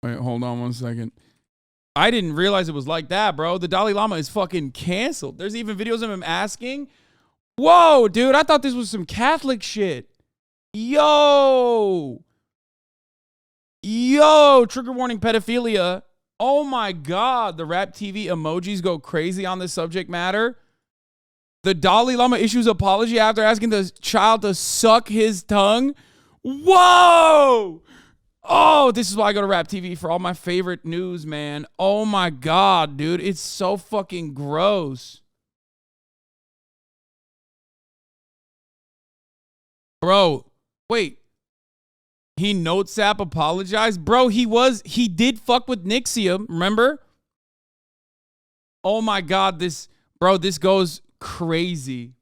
Wait, hold on 1 second. I didn't realize it was like that, bro. The Dalai Lama is fucking canceled. There's even videos of him asking. Whoa, dude. I thought this was some Catholic shit. Yo, trigger warning pedophilia. Oh my God. The Rap TV emojis go crazy on this subject matter. The Dalai Lama issues apology after asking the child to suck his tongue. Whoa. Oh, this is why I go to Rap TV for all my favorite news, man. Oh my God, dude. It's so fucking gross. Bro, wait. He notes app apologized? Bro, he did fuck with Nixium, remember? Oh my God, this goes crazy.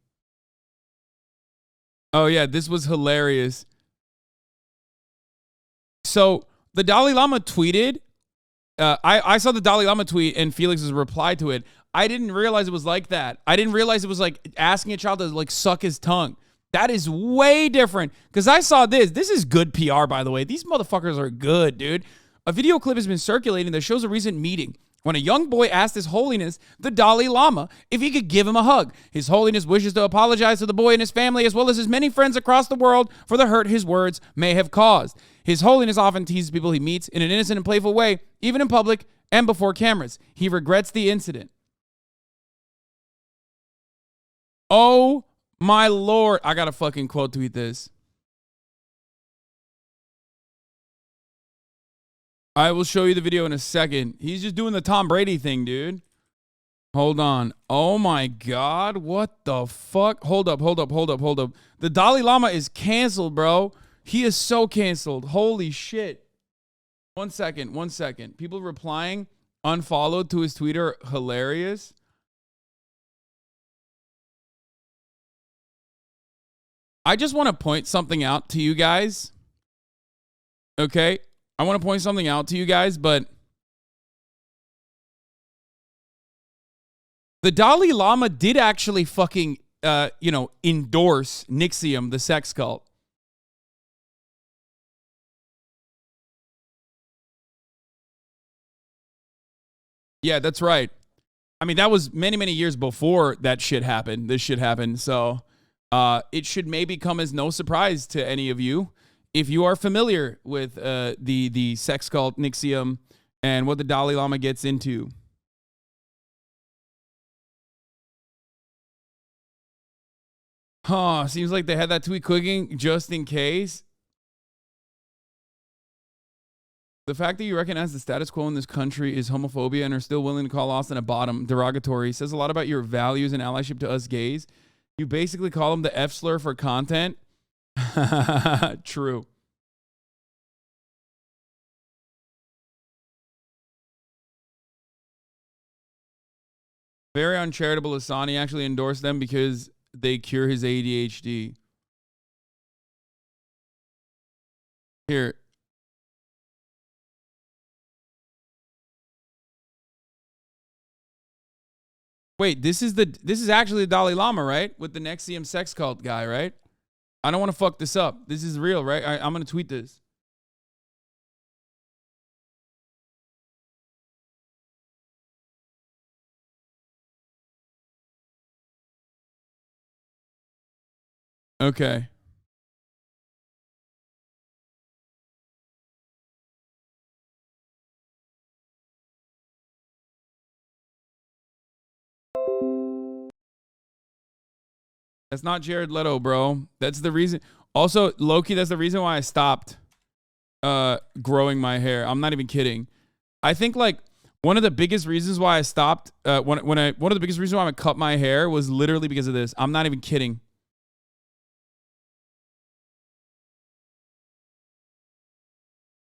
Oh yeah, this was hilarious. So the Dalai Lama tweeted, I saw the Dalai Lama tweet and Felix's reply to it. I didn't realize it was like that. I didn't realize it was like asking a child to like suck his tongue. That is way different. Because I saw this. This is good PR, by the way. These motherfuckers are good, dude. A video clip has been circulating that shows a recent meeting when a young boy asked His Holiness, the Dalai Lama, if he could give him a hug. His Holiness wishes to apologize to the boy and his family, as well as his many friends across the world, for the hurt his words may have caused. His Holiness often teases people he meets in an innocent and playful way, even in public and before cameras. He regrets the incident. Oh my Lord. I gotta fucking quote tweet this. I will show you the video in a second. He's just doing the Tom Brady thing, dude. Hold on. Oh my God. What the fuck? Hold up. The Dalai Lama is canceled, bro. He is so canceled. Holy shit. 1 second. People replying unfollowed to his tweet are hilarious. I just want to point something out to you guys. Okay? I want to point something out to you guys, but the Dalai Lama did actually fucking, endorse Nixium, the sex cult. Yeah, that's right. I mean, that was many, many years before that shit happened. This shit happened. So it should maybe come as no surprise to any of you if you are familiar with the sex cult Nixium and what the Dalai Lama gets into. Huh, seems like they had that tweet clicking just in case. The fact that you recognize the status quo in this country is homophobia and are still willing to call Austin a bottom derogatory says a lot about your values and allyship to us gays. You basically call them the F slur for content. True. Very uncharitable. Asani actually endorsed them because they cure his ADHD. Here. Wait, this is actually the Dalai Lama, right? With the Nexium sex cult guy, right? I don't want to fuck this up. This is real, right? I'm going to tweet this. Okay. That's not Jared Leto, bro. That's the reason. Also, Loki, that's the reason why I stopped growing my hair. I'm not even kidding. I think like one of the biggest reasons why I stopped one of the biggest reasons why I cut my hair was literally because of this. I'm not even kidding.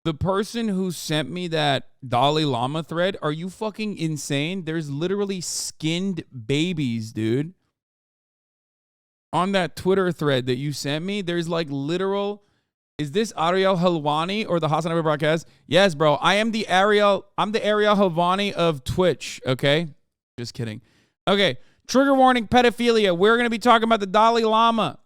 The person who sent me that Dalai Lama thread, are you fucking insane? There's literally skinned babies, dude. On that Twitter thread that you sent me, there's like literal. Is this Ariel Helwani or the Hasanabi broadcast? Yes, bro. I'm the Ariel Helwani of Twitch. Okay. Just kidding. Okay. Trigger warning, pedophilia. We're going to be talking about the Dalai Lama.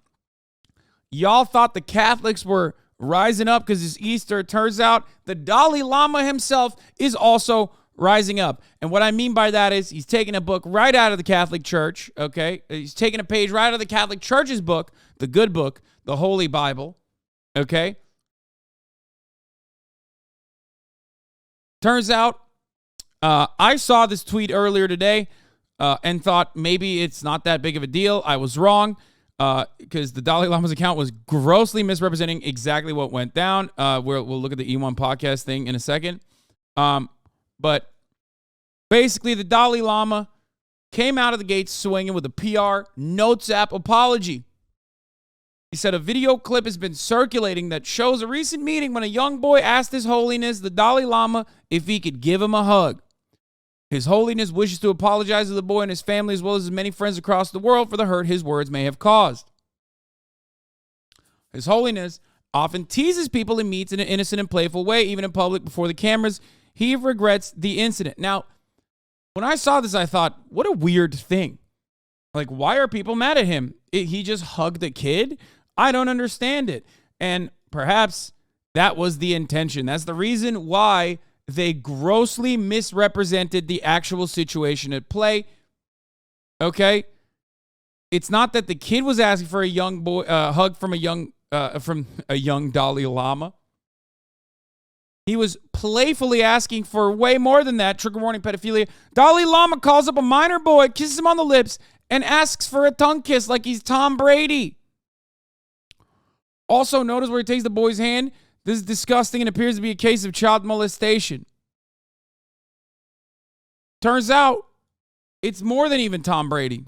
Y'all thought the Catholics were rising up because it's Easter. It turns out the Dalai Lama himself is also rising up. And what I mean by that is he's taking a book right out of the Catholic Church, okay? He's taking a page right out of the Catholic Church's book, the good book, the Holy Bible, okay? Turns out, I saw this tweet earlier today and thought maybe it's not that big of a deal. I was wrong because the Dalai Lama's account was grossly misrepresenting exactly what went down. We'll look at the E1 podcast thing in a second. But basically, the Dalai Lama came out of the gates swinging with a PR Notes app apology. He said a video clip has been circulating that shows a recent meeting when a young boy asked His Holiness, the Dalai Lama, if he could give him a hug. His Holiness wishes to apologize to the boy and his family as well as his many friends across the world for the hurt his words may have caused. His Holiness often teases people he meets in an innocent and playful way, even in public before the cameras. He regrets the incident. Now, when I saw this, I thought, what a weird thing. Like, why are people mad at him? He just hugged a kid? I don't understand it. And perhaps that was the intention. That's the reason why they grossly misrepresented the actual situation at play. Okay? It's not that the kid was asking for a young boy hug from a young Dalai Lama. He was playfully asking for way more than that. Trigger warning, pedophilia. Dalai Lama calls up a minor boy, kisses him on the lips, and asks for a tongue kiss like he's Tom Brady. Also, notice where he takes the boy's hand. This is disgusting and appears to be a case of child molestation. Turns out, it's more than even Tom Brady.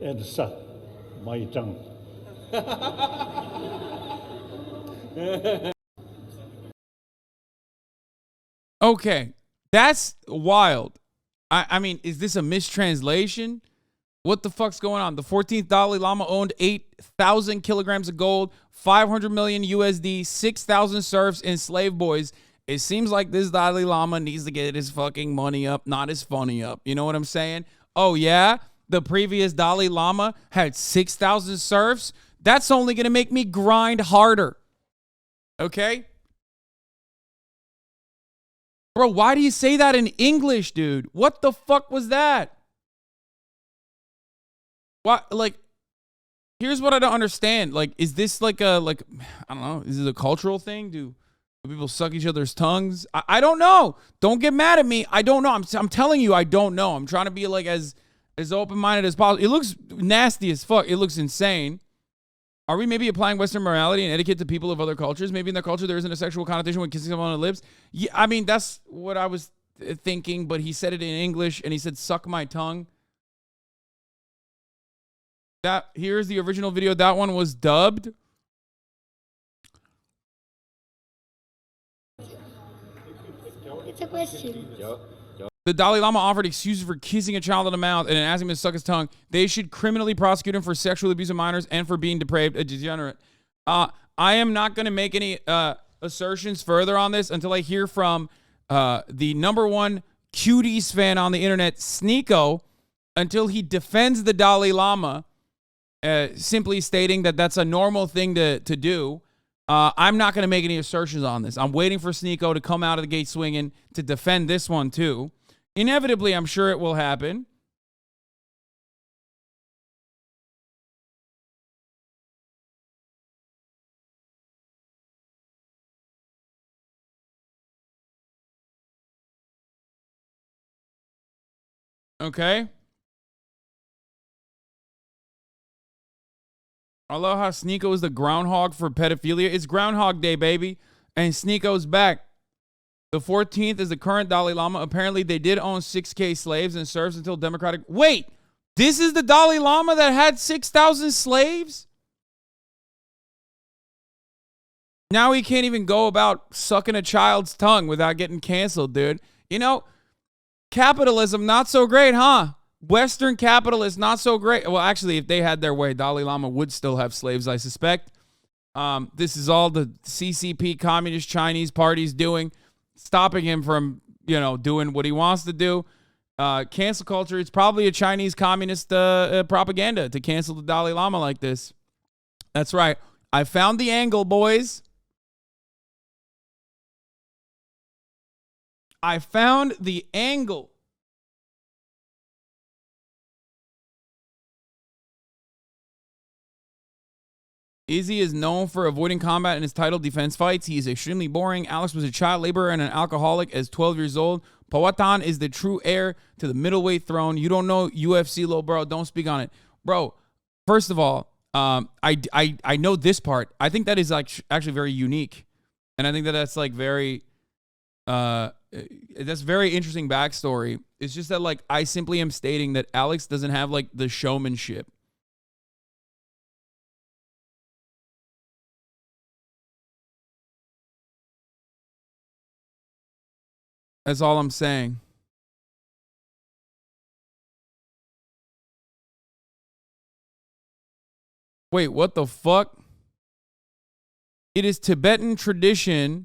Edsa, Maitang. Okay, that's wild. I mean, is this a mistranslation? What the fuck's going on? The 14th Dalai Lama owned 8,000 kilograms of gold, 500 million USD, 6,000 serfs, and slave boys. It seems like this Dalai Lama needs to get his fucking money up, not his funny up. You know what I'm saying? Oh, yeah? The previous Dalai Lama had 6,000 serfs? That's only going to make me grind harder. Okay? Bro, why do you say that in English, dude? What the fuck was that? What, like, here's what I don't understand. Like, is this like I don't know, is this a cultural thing? Do people suck each other's tongues? I don't know. Don't get mad at me. I don't know. I'm telling you, I don't know. I'm trying to be like as open-minded as possible. It looks nasty as fuck. It looks insane. Are we maybe applying Western morality and etiquette to people of other cultures? Maybe in their culture there isn't a sexual connotation when kissing someone on the lips. Yeah, I mean, that's what I was thinking, but he said it in English, and he said, suck my tongue. Here's the original video. That one was dubbed. It's a question. The Dalai Lama offered excuses for kissing a child on the mouth and asking him to suck his tongue. They should criminally prosecute him for sexual abuse of minors and for being depraved, a degenerate. I am not going to make any assertions further on this until I hear from the number one cuties fan on the internet, Sneeko, until he defends the Dalai Lama, simply stating that that's a normal thing to do. I'm not going to make any assertions on this. I'm waiting for Sneeko to come out of the gate swinging to defend this one too. Inevitably, I'm sure it will happen. Okay. I love how Sneeko is the groundhog for pedophilia. It's Groundhog Day, baby. And Sneeko's back. The 14th is the current Dalai Lama. Apparently, they did own 6K slaves and serfs until democratic... Wait! This is the Dalai Lama that had 6,000 slaves? Now he can't even go about sucking a child's tongue without getting canceled, dude. You know, capitalism, not so great, huh? Western capitalists, not so great. Well, actually, if they had their way, Dalai Lama would still have slaves, I suspect. This is all the CCP, Communist Chinese Party's doing, stopping him from, doing what he wants to do. Cancel culture, it's probably a Chinese communist propaganda to cancel the Dalai Lama like this. That's right. I found the angle, boys. I found the angle. Izzy is known for avoiding combat in his title defense fights. He is extremely boring. Alex was a child laborer and an alcoholic as 12 years old. Powhatan is the true heir to the middleweight throne. You don't know UFC, low bro. Don't speak on it. Bro, first of all, I know this part. I think that is actually very unique. And I think that that's like very, that's very interesting backstory. It's just that like, I simply am stating that Alex doesn't have like the showmanship. That's all I'm saying. Wait, what the fuck? It is Tibetan tradition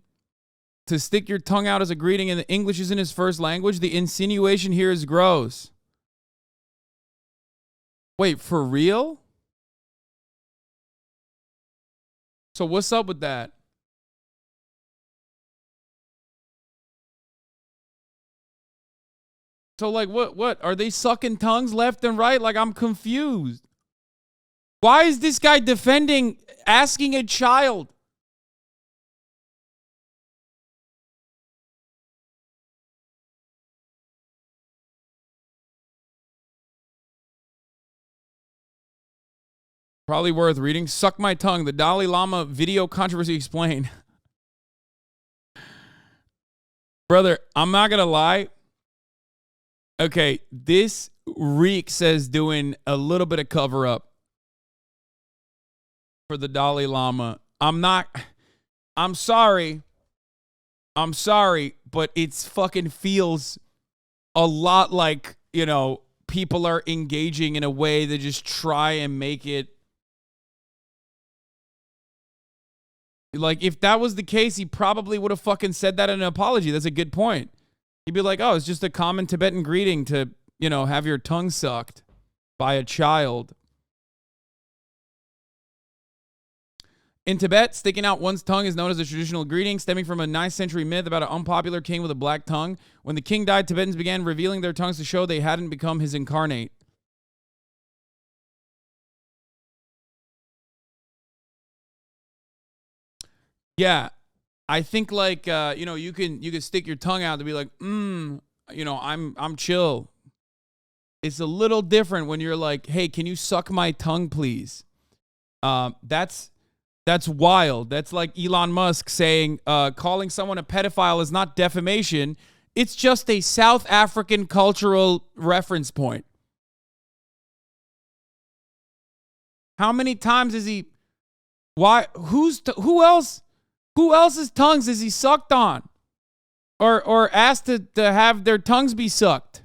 to stick your tongue out as a greeting, and the English isn't his first language. The insinuation here is gross. Wait, for real? So what's up with that? So like what? Are they sucking tongues left and right? Like I'm confused. Why is this guy defending asking a child? Probably worth reading. Suck my tongue. The Dalai Lama video controversy explained. Brother, I'm not going to lie. Okay, this reeks as doing a little bit of cover up for the Dalai Lama. I'm sorry, but it's fucking feels a lot like, people are engaging in a way to just try and make it. Like, if that was the case, he probably would have fucking said that in an apology. That's a good point. He'd be like, oh, it's just a common Tibetan greeting to, have your tongue sucked by a child. In Tibet, sticking out one's tongue is known as a traditional greeting, stemming from a 9th century myth about an unpopular king with a black tongue. When the king died, Tibetans began revealing their tongues to show they hadn't become his incarnate. Yeah, I think like you can stick your tongue out to be like, I'm chill. It's a little different when you're like, hey, can you suck my tongue, please? That's wild. That's like Elon Musk saying calling someone a pedophile is not defamation. It's just a South African cultural reference point. How many times is he? Why? Who else? Who else's tongues is he sucked on? Or asked to have their tongues be sucked?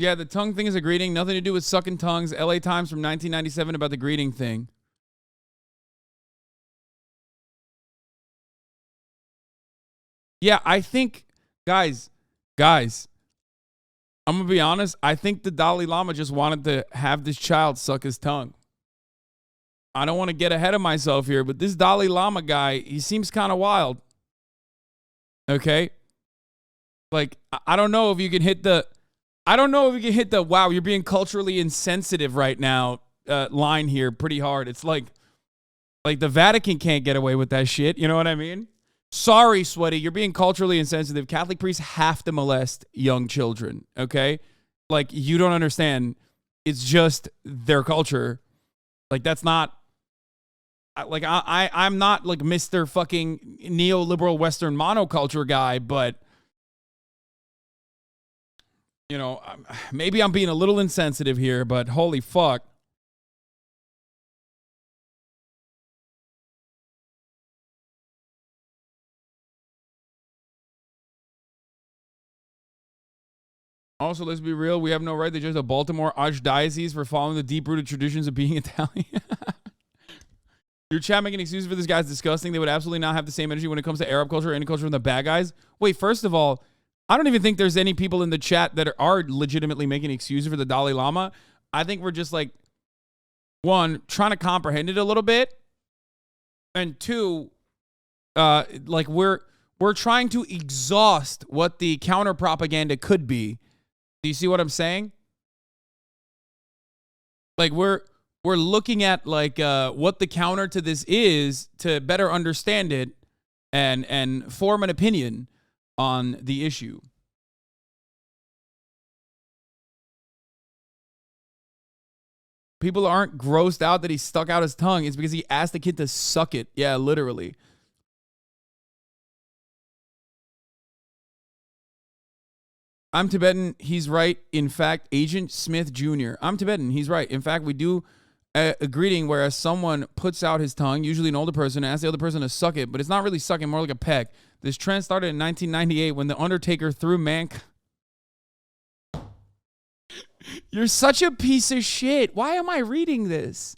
Yeah, the tongue thing is a greeting. Nothing to do with sucking tongues. LA Times from 1997 about the greeting thing. Yeah, I think, guys, I'm going to be honest. I think the Dalai Lama just wanted to have this child suck his tongue. I don't want to get ahead of myself here, but this Dalai Lama guy, he seems kind of wild. Okay? Like, I don't know if you can hit the, wow, you're being culturally insensitive right now line here pretty hard. It's like the Vatican can't get away with that shit. You know what I mean? Sorry, Sweaty, you're being culturally insensitive. Catholic priests have to molest young children, okay? Like, you don't understand. It's just their culture. Like, that's not, like, I'm not, like, Mr. fucking neoliberal Western monoculture guy, but, maybe I'm being a little insensitive here, but holy fuck. Also, let's be real. We have no right to judge the Baltimore Archdiocese for following the deep-rooted traditions of being Italian. Your chat making excuses for this guy's disgusting. They would absolutely not have the same energy when it comes to Arab culture or any culture from the bad guys. Wait, first of all, I don't even think there's any people in the chat that are legitimately making excuses for the Dalai Lama. I think we're just like, one, trying to comprehend it a little bit. And two, like we're trying to exhaust what the counter propaganda could be. Do you see what I'm saying? Like we're looking at like what the counter to this is to better understand it and form an opinion on the issue. People aren't grossed out that he stuck out his tongue. It's because he asked the kid to suck it. Yeah, literally. I'm Tibetan. He's right. In fact, Agent Smith Jr. I'm Tibetan. He's right. In fact, we do a greeting whereas someone puts out his tongue, usually an older person, and asks the other person to suck it, but it's not really sucking, more like a peck. This trend started in 1998 when The Undertaker threw mankind. You're such a piece of shit. Why am I reading this?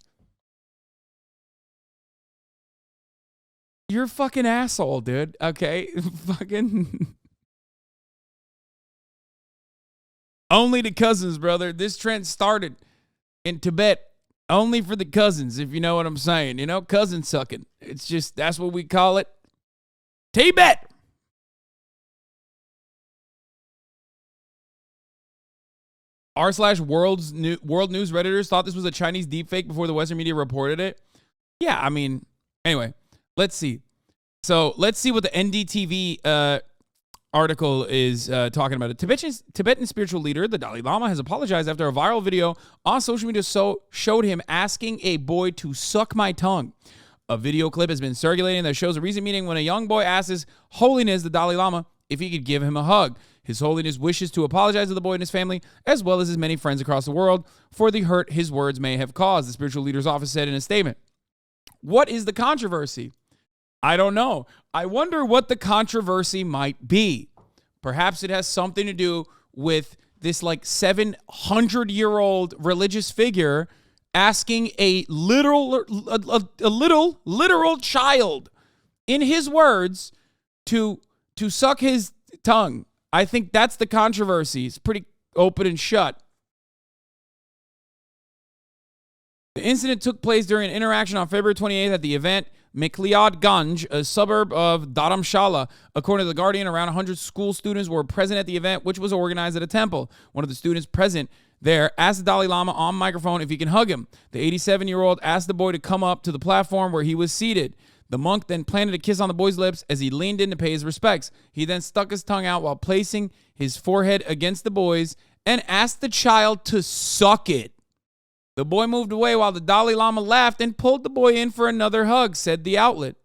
You're a fucking asshole, dude. Okay? Fucking... Only the cousins, brother. This trend started in Tibet only for the cousins, if you know what I'm saying. You know, cousin sucking. It's just, that's what we call it. Tibet. r/world news Redditors thought this was a Chinese deepfake before the Western media reported it. Yeah, I mean, anyway, let's see. So let's see what the NDTV article is talking about. A Tibetan spiritual leader, the Dalai Lama, has apologized after a viral video on social media showed him asking a boy to suck my tongue. A video clip has been circulating that shows a recent meeting when a young boy asks His Holiness, the Dalai Lama, if he could give him a hug. His Holiness wishes to apologize to the boy and his family, as well as his many friends across the world, for the hurt his words may have caused, the spiritual leader's office said in a statement. What is the controversy? I don't know. I wonder what the controversy might be. Perhaps it has something to do with this like 700-year-old religious figure asking a literal child, in his words, to suck his tongue. I think that's the controversy. It's pretty open and shut. The incident took place during an interaction on February 28th at the event Ganj, a suburb of Dharamshala. According to The Guardian, around 100 school students were present at the event, which was organized at a temple. One of the students present there asked the Dalai Lama on microphone if he can hug him. The 87-year-old asked the boy to come up to the platform where he was seated. The monk then planted a kiss on the boy's lips as he leaned in to pay his respects. He then stuck his tongue out while placing his forehead against the boy's and asked the child to suck it. The boy moved away while the Dalai Lama laughed and pulled the boy in for another hug, said the outlet.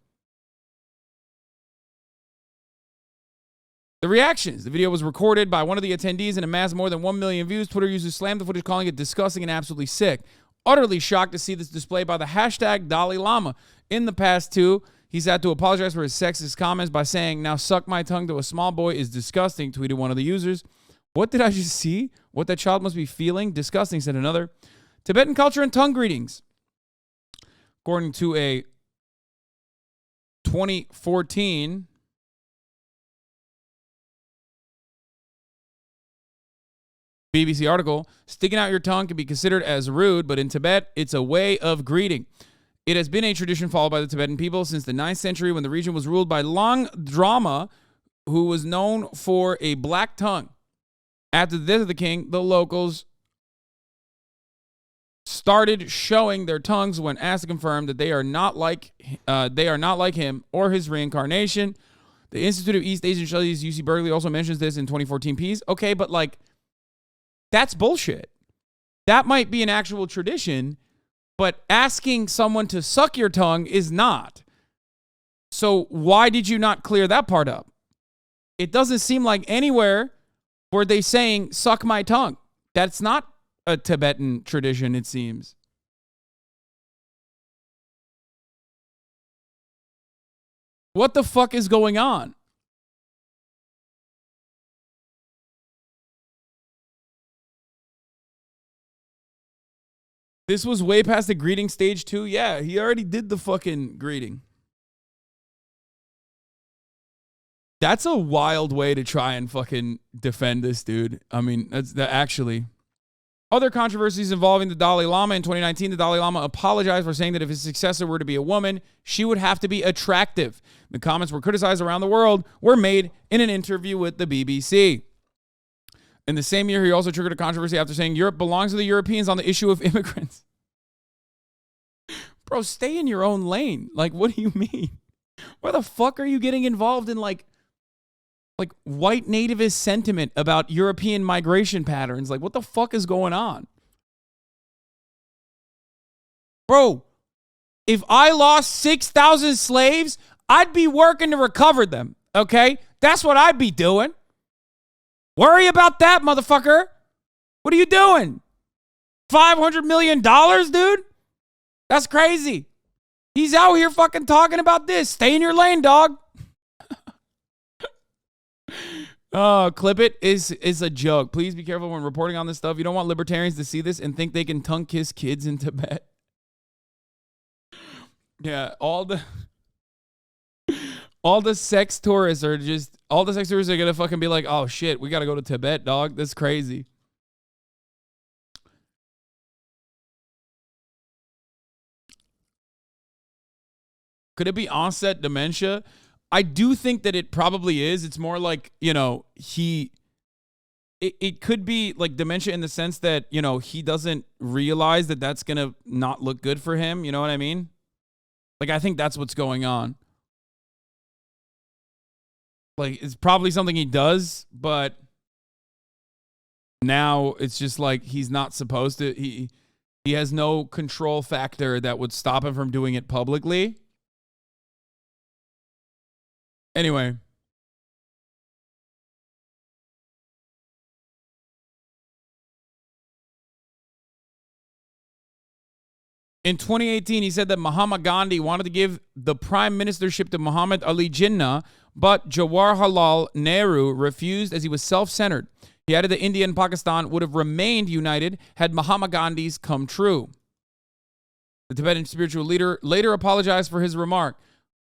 The reactions. The video was recorded by one of the attendees and amassed more than 1 million views. Twitter users slammed the footage, calling it disgusting and absolutely sick. Utterly shocked to see this displayed by the hashtag Dalai Lama. In the past, too, he's had to apologize for his sexist comments by saying, "Now suck my tongue to a small boy is disgusting," tweeted one of the users. "What did I just see? What that child must be feeling? Disgusting," said another. Tibetan culture and tongue greetings. According to a 2014 BBC article, sticking out your tongue can be considered as rude, but in Tibet, it's a way of greeting. It has been a tradition followed by the Tibetan people since the 9th century when the region was ruled by Lama, who was known for a black tongue. After the death of the king, the locals started showing their tongues when asked to confirm that they are not like him or his reincarnation. The Institute of East Asian Studies, UC Berkeley, also mentions this in 2014 piece. Okay, but like, that's bullshit. That might be an actual tradition, but asking someone to suck your tongue is not. So why did you not clear that part up? It doesn't seem like anywhere were they saying, suck my tongue. That's not a Tibetan tradition, it seems. What the fuck is going on? This was way past the greeting stage too. Yeah, he already did the fucking greeting. That's a wild way to try and fucking defend this dude. I mean, that's that actually. Other controversies involving the Dalai Lama. In 2019, the Dalai Lama apologized for saying that if his successor were to be a woman, she would have to be attractive. The comments were criticized around the world, were made in an interview with the BBC. In the same year, he also triggered a controversy after saying Europe belongs to the Europeans on the issue of immigrants. Bro, stay in your own lane. Like, what do you mean? Why the fuck are you getting involved in like white nativist sentiment about European migration patterns? Like, what the fuck is going on? Bro, if I lost 6,000 slaves, I'd be working to recover them, okay? That's what I'd be doing. Worry about that, motherfucker. What are you doing? $500 million, dude? That's crazy. He's out here fucking talking about this. Stay in your lane, dog. Oh, clip it is a joke. Please be careful when reporting on this stuff. You don't want libertarians to see this and think they can tongue kiss kids in Tibet. Yeah, all the sex tourists are gonna fucking be like, oh shit, we gotta go to Tibet, dog. That's crazy. Could it be onset dementia? I do think that it probably is. It's more like, you know, it could be like dementia in the sense that, you know, he doesn't realize that that's going to not look good for him. You know what I mean? Like, I think that's what's going on. Like, it's probably something he does, but now it's just like he's not supposed to. He has no control factor that would stop him from doing it publicly. Anyway. In 2018, he said that Mahatma Gandhi wanted to give the prime ministership to Muhammad Ali Jinnah, but Jawaharlal Nehru refused as he was self-centered. He added that India and Pakistan would have remained united had Mahatma Gandhi's come true. The Tibetan spiritual leader later apologized for his remark.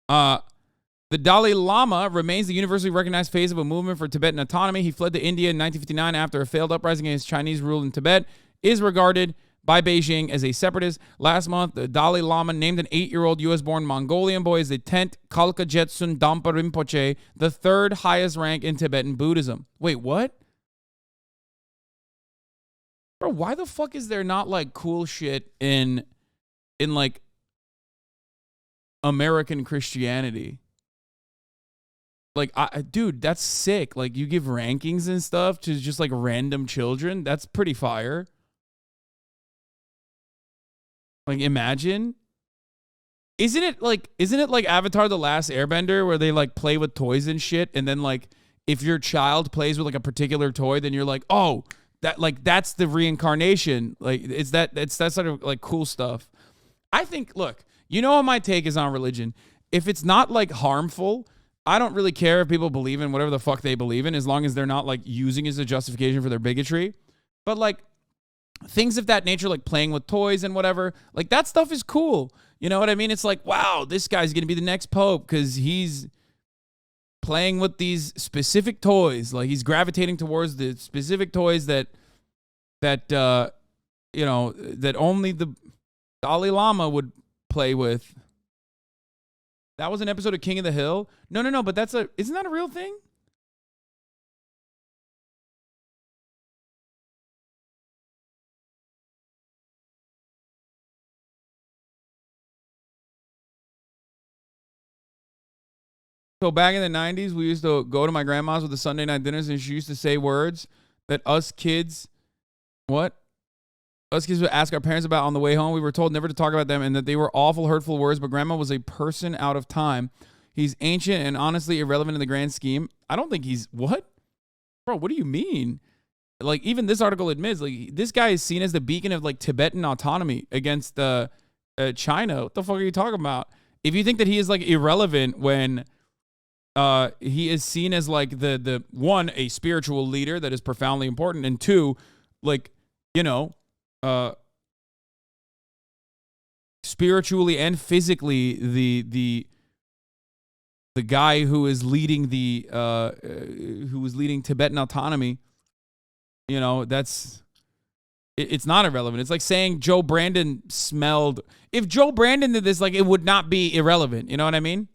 The Dalai Lama remains the universally recognized face of a movement for Tibetan autonomy. He fled to India in 1959 after a failed uprising against Chinese rule in Tibet, is regarded by Beijing as a separatist. Last month, the Dalai Lama named an 8-year-old U.S.-born Mongolian boy as the 10th Kalka Jetsun Dampa Rinpoche, the third highest rank in Tibetan Buddhism. Wait, what? Bro, why the fuck is there not like cool shit in like American Christianity? Like, dude, that's sick. Like, you give rankings and stuff to just like random children. That's pretty fire. Like, imagine. Isn't it like Avatar: The Last Airbender where they like play with toys and shit, and then like if your child plays with like a particular toy, then you're like, oh, that's the reincarnation. Like, it's that sort of like cool stuff. I think, look, you know what my take is on religion. If it's not like harmful, I don't really care if people believe in whatever the fuck they believe in, as long as they're not like using it as a justification for their bigotry. But like things of that nature, like playing with toys and whatever, like that stuff is cool. You know what I mean? It's like, wow, this guy's going to be the next pope because he's playing with these specific toys. Like he's gravitating towards the specific toys that you know, that only the Dalai Lama would play with. That was an episode of King of the Hill. No, but isn't that a real thing? So back in the 90s, we used to go to my grandma's with the Sunday night dinners, and she used to say words that us kids would ask our parents about on the way home. We were told never to talk about them and that they were awful, hurtful words, but grandma was a person out of time. He's ancient and honestly irrelevant in the grand scheme. I don't think he's... What? Bro, what do you mean? Like, even this article admits, like, this guy is seen as the beacon of, like, Tibetan autonomy against China. What the fuck are you talking about? If you think that he is, like, irrelevant when he is seen as, like, the one, a spiritual leader that is profoundly important, and two, like, you know... spiritually and physically the guy who is leading Tibetan autonomy, you know, it's not irrelevant. It's like saying Joe Brandon smelled. If Joe Brandon did this, like, it would not be irrelevant. You know what I mean?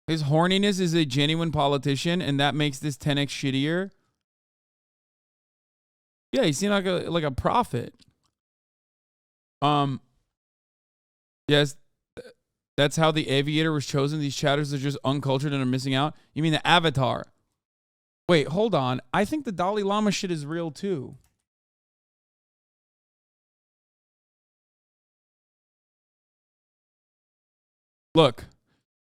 His horniness is a genuine politician, and that makes this 10x shittier. Yeah, he seemed like a prophet. Yes, that's how the Aviator was chosen. These chatters are just uncultured and are missing out. You mean the Avatar? Wait, hold on. I think the Dalai Lama shit is real too. Look.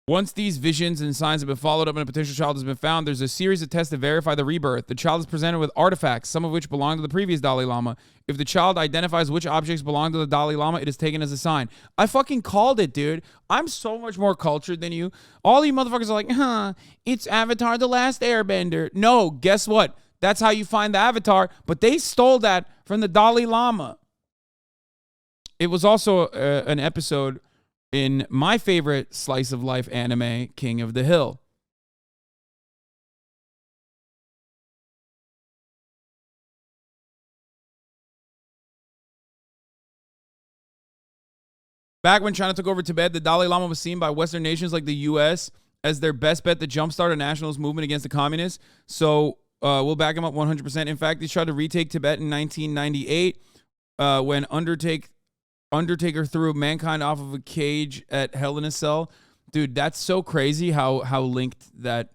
Once these visions and signs have been followed up and a potential child has been found, there's a series of tests to verify the rebirth. The child is presented with artifacts, some of which belong to the previous Dalai Lama. If the child identifies which objects belong to the Dalai Lama, it is taken as a sign. I fucking called it, dude. I'm so much more cultured than you. All you motherfuckers are like, it's Avatar The Last Airbender. No, guess what? That's how you find the Avatar, but they stole that from the Dalai Lama. It was also an episode in my favorite slice of life anime, King of the Hill. Back when China took over Tibet, the Dalai Lama was seen by Western nations like the U.S. as their best bet to jumpstart a nationalist movement against the communists. So we'll back him up 100%. In fact, he tried to retake Tibet in 1998 when Undertaker threw mankind off of a cage at Hell in a Cell. Dude, that's so crazy how linked that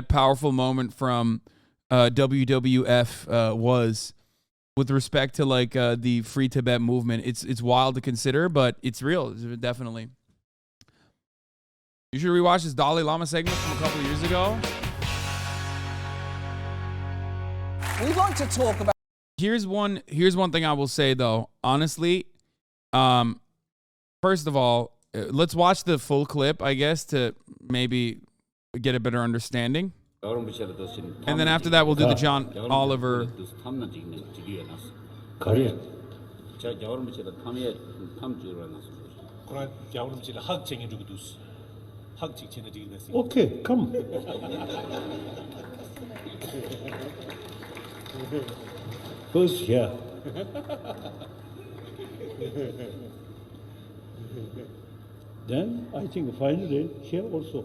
powerful moment from WWF was with respect to like the Free Tibet movement. It's wild to consider, but it's real, definitely. You should rewatch this Dalai Lama segment from a couple of years ago. We'd like to talk about. Here's one thing I will say though, honestly. First of all, let's watch the full clip, I guess, to maybe get a better understanding. And then after that, we'll do the John Oliver. Okay, come. First, yeah. Then I think finally here also.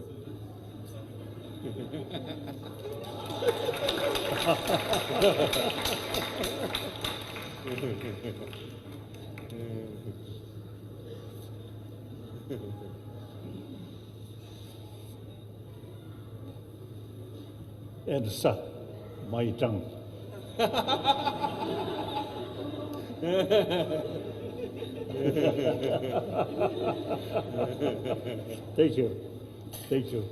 And suck my tongue. Thank you. Thank you.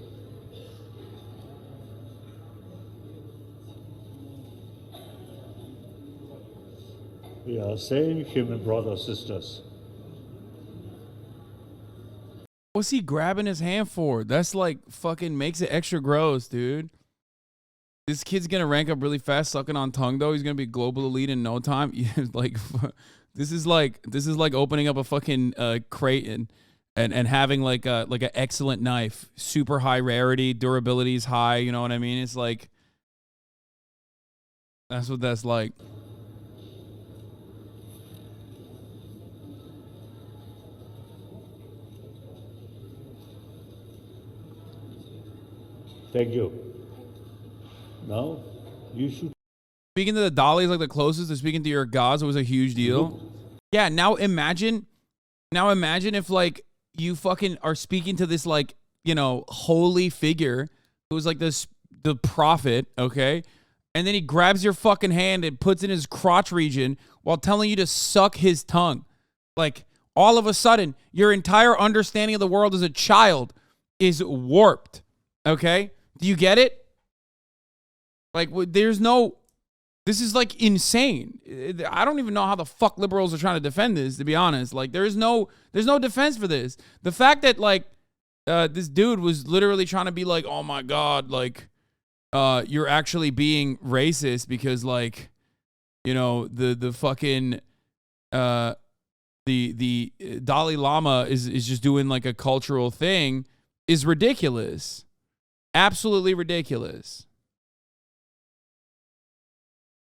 We are same human brothers, sisters. What's he grabbing his hand for? That's like fucking makes it extra gross, dude. This kid's gonna rank up really fast sucking on tongue though. He's gonna be global elite in no time. Like this is like opening up a fucking crate and having like an excellent knife, super high rarity, durability is high. You know what I mean? It's like that's what that's like. Thank you. Now, you should. Speaking to the Dalai is like the closest to speaking to your gods. It was a huge deal. Yeah, now imagine if like you fucking are speaking to this like, you know, holy figure who's like the prophet, okay? And then he grabs your fucking hand and puts it in his crotch region while telling you to suck his tongue. Like all of a sudden, your entire understanding of the world as a child is warped, okay? Do you get it? Like, this is like insane. I don't even know how the fuck liberals are trying to defend this, to be honest. Like, there's no defense for this. The fact that like, this dude was literally trying to be like, oh my God, like, you're actually being racist because like, you know, the fucking the Dalai Lama is just doing like a cultural thing is ridiculous. Absolutely ridiculous.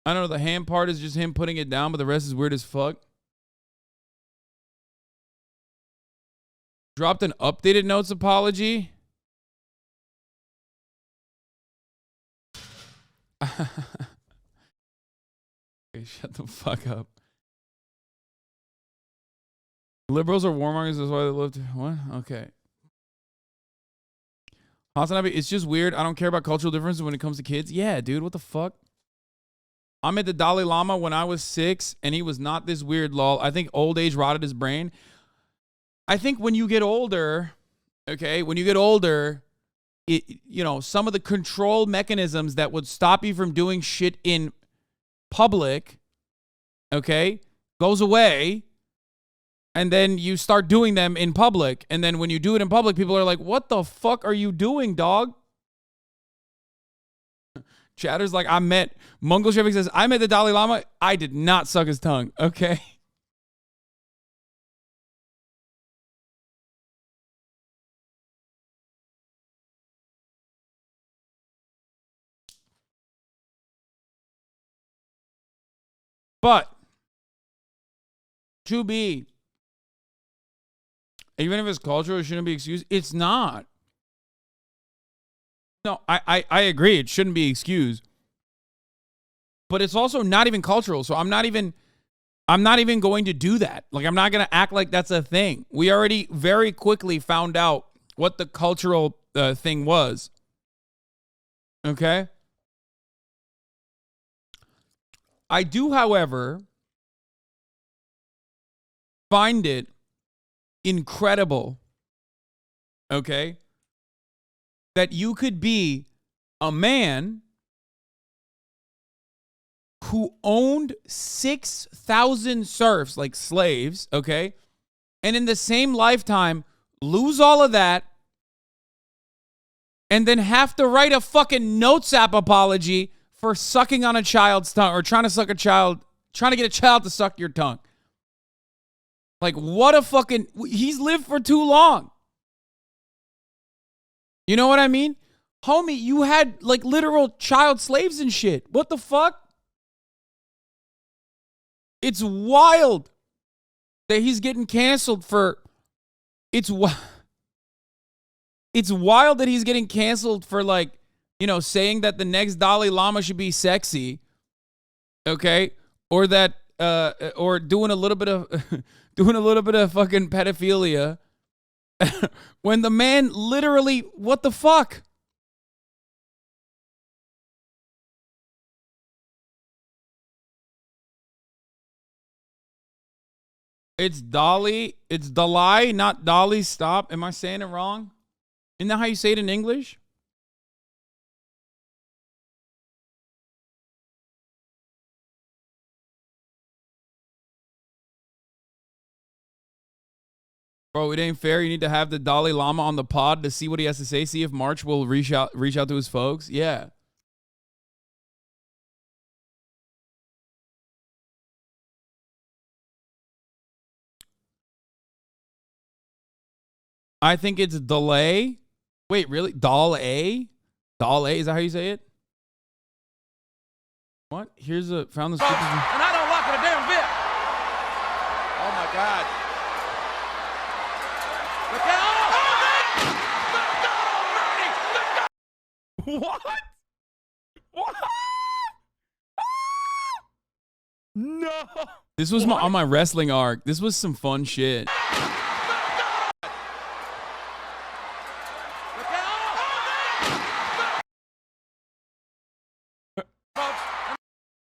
I don't know, the hand part is just him putting it down, but the rest is weird as fuck. Dropped an updated notes apology. Okay, shut the fuck up. Liberals are warmongers, that's why they love to. What? Okay. Hasanabi, it's just weird. I don't care about cultural differences when it comes to kids. Yeah, dude, what the fuck? I met the Dalai Lama when I was 6, and he was not this weird, lol. I think old age rotted his brain. I think when you get older, okay, when you get older, you know, some of the control mechanisms that would stop you from doing shit in public, okay, goes away. And then you start doing them in public. And then when you do it in public, people are like, what the fuck are you doing, dog? Chatter's like, Mongol Shevik says, I met the Dalai Lama. I did not suck his tongue. Okay. But, to be, even if it's cultural, it shouldn't be excused. It's not. No, I agree. It shouldn't be excused. But it's also not even cultural. So I'm not even going to do that. Like, I'm not going to act like that's a thing. We already very quickly found out what the cultural thing was. Okay? I do, however, find it incredible, okay, that you could be a man who owned 6,000 serfs, like slaves, okay, and in the same lifetime lose all of that and then have to write a fucking notes app apology for sucking on a child's tongue or trying to get a child to suck your tongue. Like, what a fucking... He's lived for too long. You know what I mean? Homie, you had, like, literal child slaves and shit. What the fuck? It's wild that he's getting canceled for... It's wild that he's getting canceled for, like, you know, saying that the next Dalai Lama should be sexy. Okay? Or that... or doing a little bit of... doing a little bit of fucking pedophilia when the man literally, what the fuck? It's Daliah, not Dolly. Stop. Am I saying it wrong? Isn't that how you say it in English? Bro, it ain't fair. You need to have the Dalai Lama on the pod to see what he has to say. See if March will reach out to his folks. Yeah. I think it's delay. Wait, really? Dal-A? Dal-A? Is that how you say it? What? Found this. And I don't like it a damn bit. Oh my God. Look out! What? What? No. This was on my wrestling arc. This was some fun shit.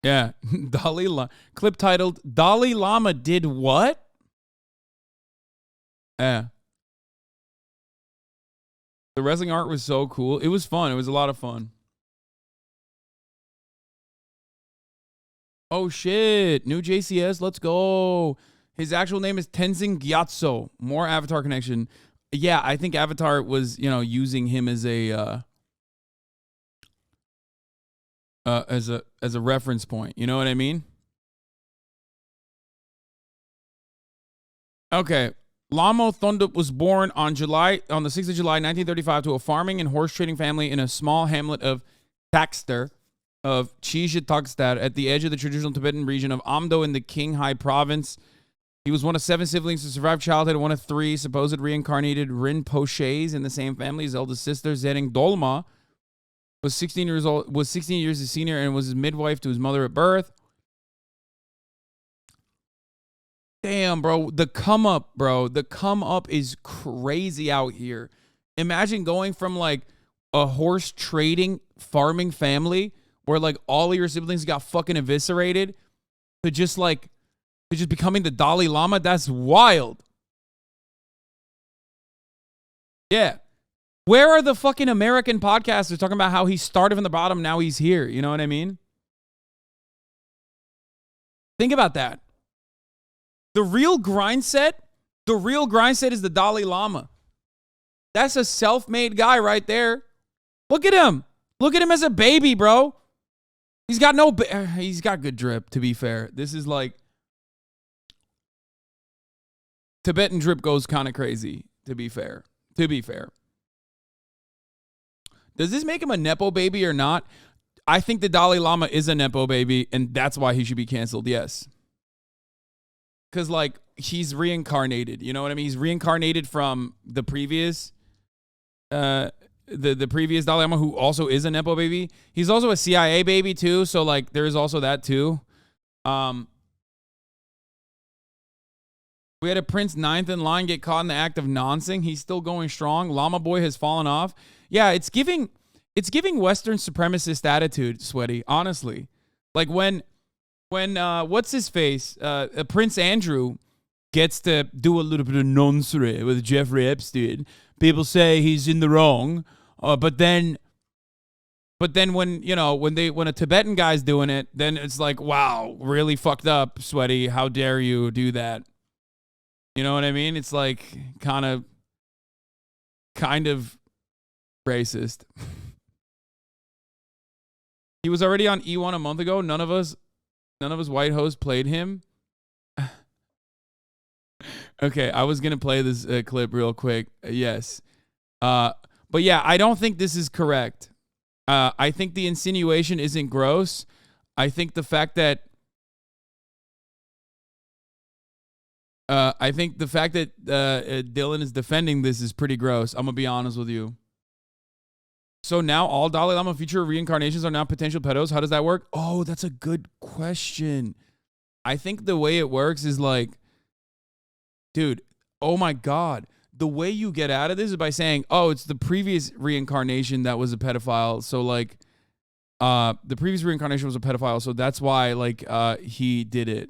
Yeah. Dalai Lama. Clip titled, Dalai Lama did what? Yeah. The wrestling art was so cool. It was fun. It was a lot of fun. Oh, shit. New JCS. Let's go. His actual name is Tenzin Gyatso. More Avatar connection. Yeah, I think Avatar was, using him as a as a reference point. You know what I mean? Okay. Lama Thundup was born on the 6th of July, 1935, to a farming and horse trading family in a small hamlet of Takster of Chijitagstad at the edge of the traditional Tibetan region of Amdo in the Qinghai province. He was one of 7 siblings to survive childhood, one of 3 supposed reincarnated Rinpoches in the same family. His eldest sister, Zeding Dolma, was 16 years his senior and was his midwife to his mother at birth. Damn, bro. The come up, bro. The come up is crazy out here. Imagine going from like a horse trading farming family where like all of your siblings got fucking eviscerated to just becoming the Dalai Lama. That's wild. Yeah. Where are the fucking American podcasters talking about how he started from the bottom, now he's here? You know what I mean? Think about that. The real grind set is the Dalai Lama. That's a self-made guy right there. Look at him. Look at him as a baby, bro. He's got good drip, to be fair. This is like Tibetan drip goes kind of crazy, to be fair. Does this make him a Nepo baby or not? I think the Dalai Lama is a Nepo baby, and that's why he should be canceled, yes. Because, like, he's reincarnated. You know what I mean? He's reincarnated from the previous the previous Dalai Lama, who also is a Nepo baby. He's also a CIA baby, too. So, like, there is also that, too. We had a Prince 9th in line get caught in the act of noncing. He's still going strong. Llama Boy has fallen off. Yeah, it's giving Western supremacist attitude, Sweaty, honestly. Like, when what's his face? Prince Andrew gets to do a little bit of nonsense with Jeffrey Epstein. People say he's in the wrong, but then when a Tibetan guy's doing it, then it's like, wow, really fucked up, Sweaty. How dare you do that? You know what I mean? It's like kind of racist. He was already on E1 a month ago. None of us white hoes played him. Okay, I was going to play this clip real quick. Yes. But yeah, I don't think this is correct. I think the insinuation isn't gross. I think the fact that Dylan is defending this is pretty gross. I'm going to be honest with you. So now all Dalai Lama future reincarnations are now potential pedos. How does that work? Oh, that's a good question. I think the way it works is like, dude, oh my God. The way you get out of this is by saying, oh, it's the previous reincarnation that was a pedophile. So like, the previous reincarnation was a pedophile. So that's why like, he did it.